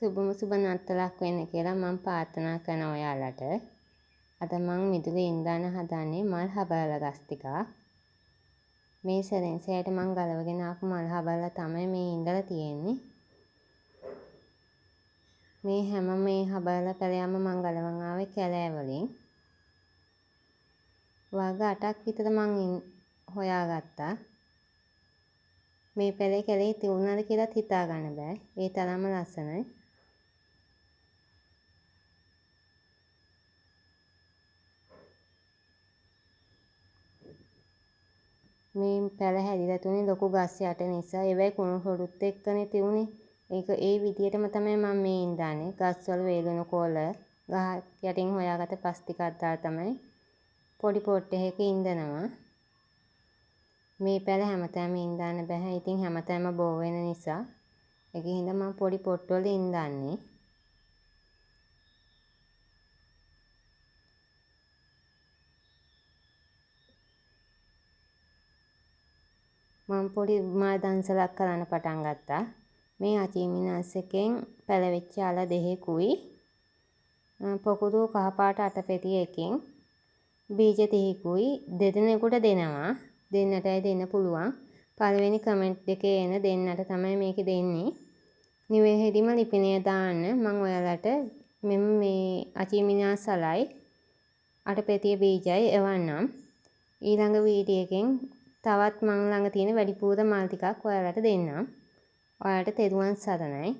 සුබම සුබ නත්තලක් වෙන්න කියලා මම ප්‍රාර්ථනා කරන ඔයාලට. අද මම මිදුලේ ඉන්දාන හදන්නේ මල් හබාල ගස් ටිකක්. මේ සෙරෙන්සයට මම ගලවගෙන ආපු මල් හබාල තමයි මේ ඉඳලා තියෙන්නේ. මේ හැම මේ හබාල පැලයක්ම මම ගලවන් ආවේ කැලෑ වලින්. වර්ග 8ක් විතර මම හොයාගත්තා. මේ පැලේ කැලේ තියුණාද කියලාත් හිතා ගන්න බෑ. ඒ තරම්ම ලස්සනයි. මේ පැල හැදිලා තුනේ ලොකු ගස් යට නිසා ඒවයි කුණු හොරුත් එක්කනේ තියුනේ. ඒ විදියටම තමයි මම මේ ඉඳානේ. ගස්වල වේලුණු කොළ ගහ යටින් හොයාගත්ත පස් ටිකක් දාලා තමයි පොඩි පොට් එකක ඉඳනවා. මේ පැල හැමතැනම ඉඳන්න බෑ. ඉතින් හැමතැනම බෝ වෙන නිසා ඒකින් හින්දා මම පොඩි පොට් වල ඉඳන්නේ. මම පොඩි මල් දන්සලක් කරන්න පටන් ගත්තා. මේ අචීමිනස් එකෙන් පැලවෙච්ච අල දෙකකුයි පොකුරු කහපාට අටපෙටි එකකින් බීජ 30කුයි දෙදෙනෙකුට දෙනවා. දෙන්නටයි දෙන්න පුළුවන්. පළවෙනි කමෙන්ට් එකේ එන දෙන්නට තමයි මේක දෙන්නේ. නිවැරදිම ලිපිනය දාන්න මම ඔයාලට මෙන්න මේ අචීමිනස් අලයි අටපෙටි බීජයි එවන්නම්. ඊළඟ වීඩියෝ එකෙන් තවත් මං ළඟ තියෙන වැඩිපුර මල් ටිකක් ඔයාලට දෙන්නම්. ඔයාලට තෙරුවන් සරණයි.